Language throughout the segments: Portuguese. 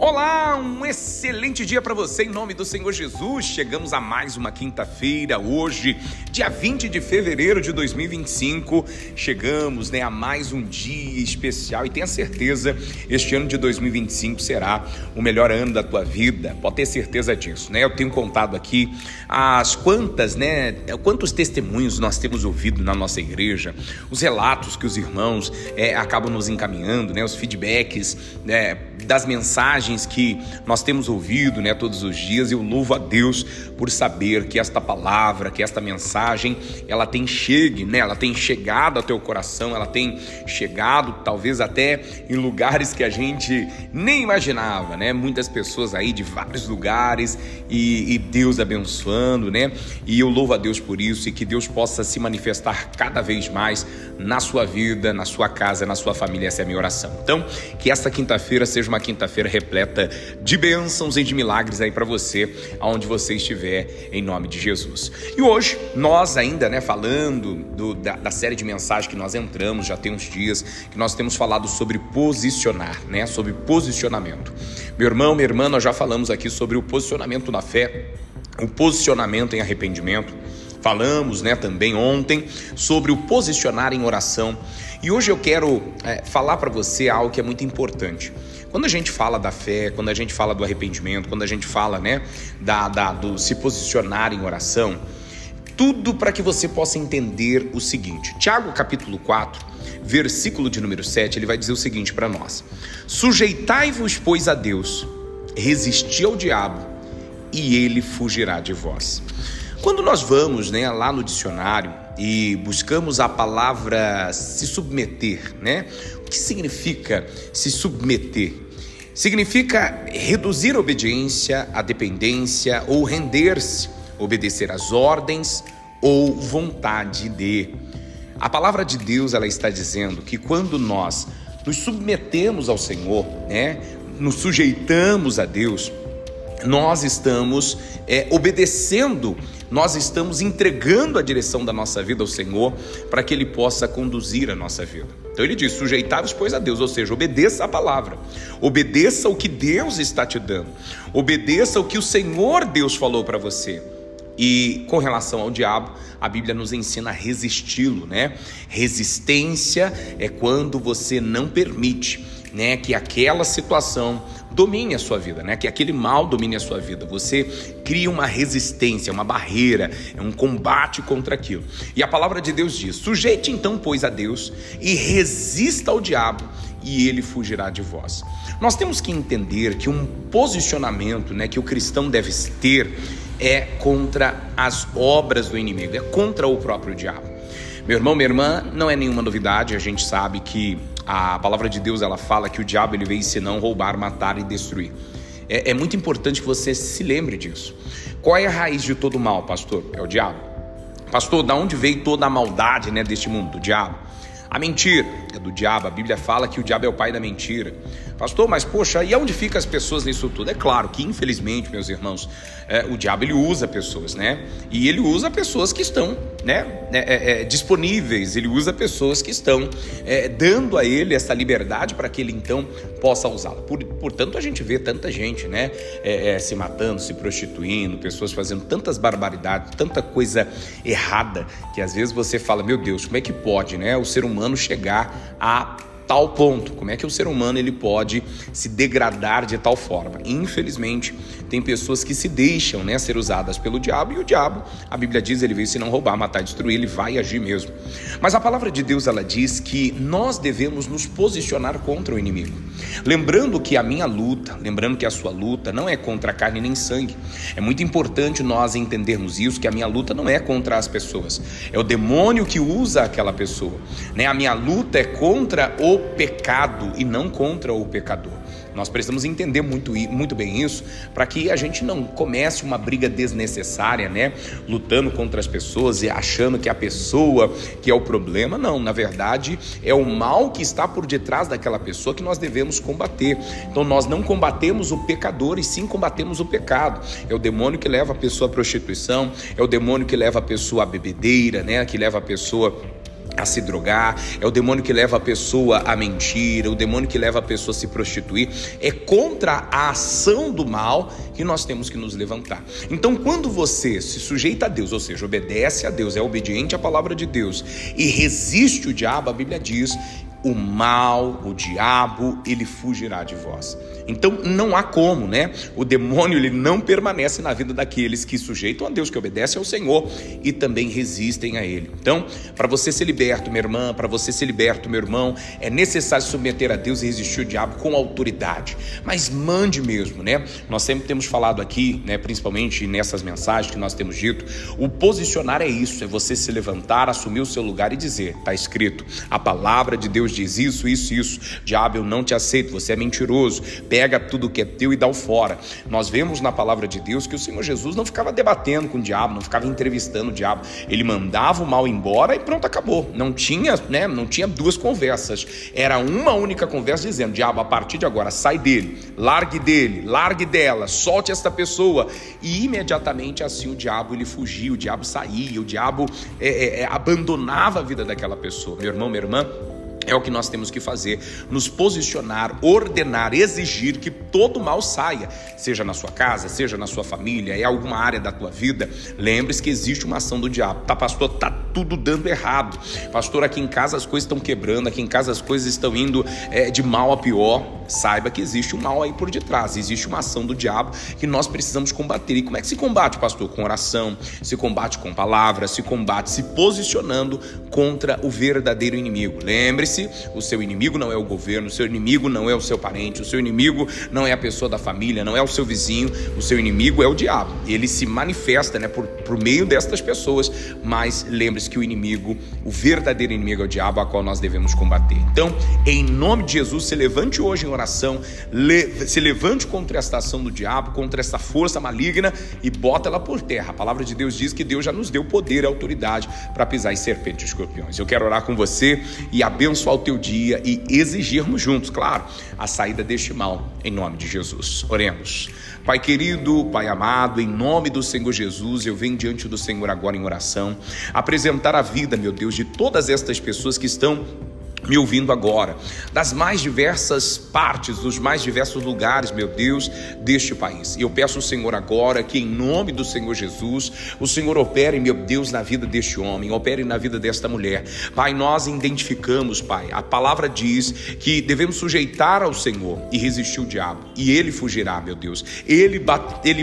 Olá, um excelente dia para você em nome do Senhor Jesus. Chegamos a mais uma quinta-feira, hoje, dia 20 de fevereiro de 2025. Chegamos, a mais um dia especial e tenha certeza, este ano de 2025 será o melhor ano da tua vida. Pode ter certeza disso, Eu tenho contado aqui quantos testemunhos nós temos ouvido na nossa igreja, os relatos que os irmãos acabam nos encaminhando, os feedbacks, das mensagens que nós temos ouvido, todos os dias. Eu louvo a Deus por saber que esta palavra, que esta mensagem, ela tem chegado ao teu coração, ela tem chegado talvez até em lugares que a gente nem imaginava, Muitas pessoas aí de vários lugares e Deus abençoando, E eu louvo a Deus por isso e que Deus possa se manifestar cada vez mais na sua vida, na sua casa, na sua família. Essa é a minha oração. Então, que esta quinta-feira seja uma quinta-feira repleta de bênçãos e de milagres aí para você, aonde você estiver, em nome de Jesus. E hoje, nós ainda, falando da série de mensagens que nós entramos, já tem uns dias que nós temos falado sobre posicionar, sobre posicionamento. Meu irmão, minha irmã, nós já falamos aqui sobre o posicionamento na fé, o posicionamento em arrependimento. Falamos, também ontem sobre o posicionar em oração. E hoje eu quero falar para você algo que é muito importante. Quando a gente fala da fé, quando a gente fala do arrependimento, quando a gente fala, do se posicionar em oração, tudo para que você possa entender o seguinte. Tiago capítulo 4, versículo de número 7, ele vai dizer o seguinte para nós: sujeitai-vos, pois, a Deus, resisti ao diabo e ele fugirá de vós. Quando nós vamos, lá no dicionário e buscamos a palavra se submeter, O que significa se submeter? Significa reduzir a obediência, a dependência ou render-se, obedecer às ordens ou vontade de. A palavra de Deus, ela está dizendo que quando nós nos submetemos ao Senhor, nos sujeitamos a Deus, nós estamos obedecendo, nós estamos entregando a direção da nossa vida ao Senhor para que Ele possa conduzir a nossa vida. Então ele diz, sujeitai-vos, pois, a Deus, ou seja, obedeça a palavra, obedeça o que Deus está te dando, obedeça o que o Senhor Deus falou para você. E com relação ao diabo, a Bíblia nos ensina a resisti-lo, Resistência é quando você não permite, que aquela situação domine a sua vida, que aquele mal domine a sua vida. Você cria uma resistência, uma barreira, um combate contra aquilo. E a palavra de Deus diz, sujeite então, pois, a Deus e resista ao diabo e ele fugirá de vós. Nós temos que entender que um posicionamento, que o cristão deve ter é contra as obras do inimigo, é contra o próprio diabo. Meu irmão, minha irmã, não é nenhuma novidade, a gente sabe que a palavra de Deus, ela fala que o diabo ele veio senão roubar, matar e destruir. É muito importante que você se lembre disso. Qual é a raiz de todo mal, pastor? É o diabo. Pastor, da onde veio toda a maldade, deste mundo? Do diabo. A mentira é do diabo, a Bíblia fala que o diabo é o pai da mentira. Pastor, mas poxa, e onde ficam as pessoas nisso tudo? É claro que infelizmente, meus irmãos, o diabo ele usa pessoas, E ele usa pessoas que estão, disponíveis, ele usa pessoas que estão dando a ele essa liberdade para que ele então possa usá-la. Portanto, a gente vê tanta gente, se matando, se prostituindo, pessoas fazendo tantas barbaridades, tanta coisa errada, que às vezes você fala, meu Deus, como é que pode, o ser humano chegar a tal ponto? Como é que o ser humano ele pode se degradar de tal forma? Infelizmente, tem pessoas que se deixam ser usadas pelo diabo, e o diabo, a Bíblia diz, ele veio se não roubar, matar, destruir, ele vai agir mesmo. Mas a palavra de Deus, ela diz que nós devemos nos posicionar contra o inimigo. Lembrando que a minha luta, lembrando que a sua luta não é contra carne nem sangue. É muito importante nós entendermos isso, que a minha luta não é contra as pessoas, é o demônio que usa aquela pessoa. A minha luta é contra o pecado e não contra o pecador. Nós precisamos entender muito bem isso, para que a gente não comece uma briga desnecessária, lutando contra as pessoas e achando que a pessoa que é o problema. Não, na verdade é o mal que está por detrás daquela pessoa que nós devemos combater. Então nós não combatemos o pecador e sim combatemos o pecado. É o demônio que leva a pessoa à prostituição, é o demônio que leva a pessoa à bebedeira, que leva a pessoa a se drogar, é o demônio que leva a pessoa a mentir, é o demônio que leva a pessoa a se prostituir. É contra a ação do mal que nós temos que nos levantar. Então, quando você se sujeita a Deus, ou seja, obedece a Deus, é obediente à palavra de Deus e resiste o diabo, a Bíblia diz: o mal, o diabo, ele fugirá de vós. Então não há como, né? O demônio, ele não permanece na vida daqueles que sujeitam a Deus, que obedecem ao Senhor e também resistem a Ele. Então, para você ser liberto, minha irmã, para você ser liberto, meu irmão, é necessário submeter a Deus e resistir ao diabo com autoridade. Mas mande mesmo, né? Nós sempre temos falado aqui, né, principalmente nessas mensagens que nós temos dito, o posicionar é isso, é você se levantar, assumir o seu lugar e dizer: está escrito, a palavra de Deus diz isso, isso, isso. Diabo, eu não te aceito, você é mentiroso. Pega tudo que é teu e dá o fora. Nós vemos na palavra de Deus que o Senhor Jesus não ficava debatendo com o diabo, não ficava entrevistando o diabo. Ele mandava o mal embora e pronto, acabou. Não tinha duas conversas. Era uma única conversa dizendo: diabo, a partir de agora, sai dele, largue dela, solte esta pessoa. E imediatamente assim o diabo, ele fugia, o diabo saía, o diabo abandonava a vida daquela pessoa. Meu irmão, minha irmã, é o que nós temos que fazer, nos posicionar, ordenar, exigir que todo mal saia, seja na sua casa, seja na sua família, em alguma área da tua vida. Lembre-se que existe uma ação do diabo. Tá, pastor, tá tudo dando errado. Pastor, aqui em casa as coisas estão quebrando, aqui em casa as coisas estão indo de mal a pior. Saiba que existe um mal aí por detrás, existe uma ação do diabo que nós precisamos combater. E como é que se combate, pastor? Com oração, se combate com palavras, se combate se posicionando contra o verdadeiro inimigo. Lembre-se, o seu inimigo não é o governo, o seu inimigo não é o seu parente, o seu inimigo não é a pessoa da família, não é o seu vizinho, o seu inimigo é o diabo. Ele se manifesta, né, por meio destas pessoas, mas lembre-se que o inimigo, o verdadeiro inimigo é o diabo, a qual nós devemos combater. Então, em nome de Jesus, se levante hoje em oração, se levante contra esta ação do diabo, contra essa força maligna e bota ela por terra. A palavra de Deus diz que Deus já nos deu poder e autoridade para pisar em serpentes e escorpiões. Eu quero orar com você e abençoar o teu dia e exigirmos juntos, claro, a saída deste mal, em nome de Jesus. Oremos. Pai querido, Pai amado, em nome do Senhor Jesus, eu venho diante do Senhor agora em oração, apresentar a vida, meu Deus, de todas estas pessoas que estão me ouvindo agora, das mais diversas partes, dos mais diversos lugares, meu Deus, deste país. Eu peço ao Senhor agora que, em nome do Senhor Jesus, o Senhor opere, meu Deus, na vida deste homem, opere na vida desta mulher. Pai, nós identificamos, Pai, a palavra diz que devemos sujeitar ao Senhor e resistir o diabo, e ele fugirá, meu Deus. Ele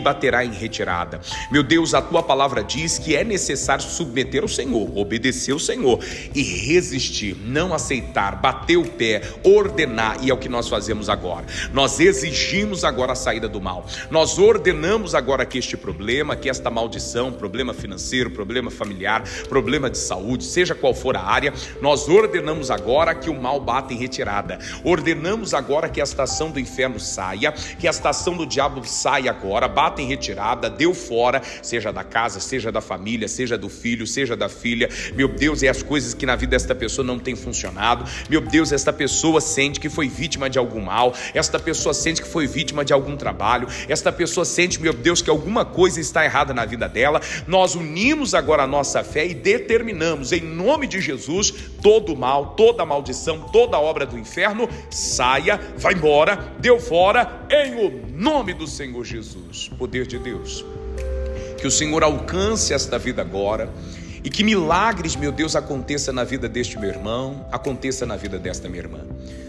baterá em retirada. Meu Deus, a tua palavra diz que é necessário submeter ao Senhor, obedecer ao Senhor e resistir, não aceitar, bater o pé, ordenar, e é o que nós fazemos agora. Nós exigimos agora a saída do mal. Nós ordenamos agora que este problema, que esta maldição, problema financeiro, problema familiar, problema de saúde, seja qual for a área, nós ordenamos agora que o mal bata em retirada. Ordenamos agora que esta ação do inferno saia, que esta ação do diabo saia agora, bata em retirada, deu fora, seja da casa, seja da família, seja do filho, seja da filha. Meu Deus, é as coisas que na vida desta pessoa não tem funcionado. Meu Deus, esta pessoa sente que foi vítima de algum mal, esta pessoa sente que foi vítima de algum trabalho, esta pessoa sente, meu Deus, que alguma coisa está errada na vida dela. Nós unimos agora a nossa fé e determinamos, em nome de Jesus, todo mal, toda maldição, toda obra do inferno, saia, vai embora, deu fora, em o nome do Senhor Jesus. Poder de Deus, que o Senhor alcance esta vida agora, e que milagres, meu Deus, aconteça na vida deste meu irmão, aconteça na vida desta minha irmã.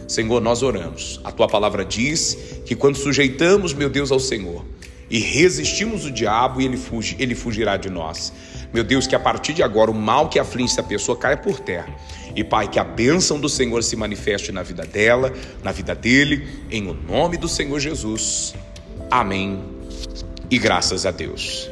Senhor, nós oramos. A tua palavra diz que quando sujeitamos, meu Deus, ao Senhor e resistimos o diabo, ele fugirá de nós. Meu Deus, que a partir de agora o mal que aflige essa pessoa caia por terra. E Pai, que a bênção do Senhor se manifeste na vida dela, na vida dele, em o nome do Senhor Jesus. Amém. E graças a Deus.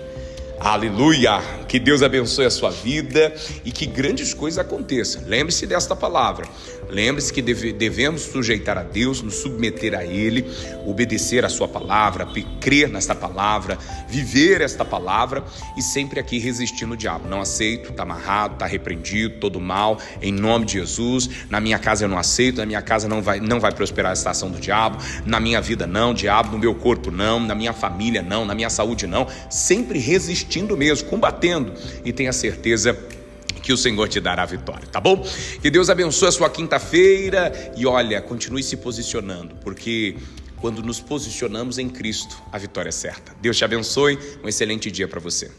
Aleluia, que Deus abençoe a sua vida e que grandes coisas aconteçam. Lembre-se desta palavra, lembre-se que devemos sujeitar a Deus, nos submeter a Ele, obedecer a sua palavra, crer nesta palavra, viver esta palavra e sempre aqui resistindo o diabo. Não aceito, está amarrado, está repreendido, todo mal, em nome de Jesus. Na minha casa eu não aceito, na minha casa não vai prosperar esta ação do diabo, na minha vida não, diabo, no meu corpo não, na minha família não, na minha saúde não, sempre resistindo mesmo, combatendo, e tenha certeza que o Senhor te dará a vitória, tá bom? Que Deus abençoe a sua quinta-feira e olha, continue se posicionando, porque quando nos posicionamos em Cristo, a vitória é certa. Deus te abençoe, um excelente dia para você.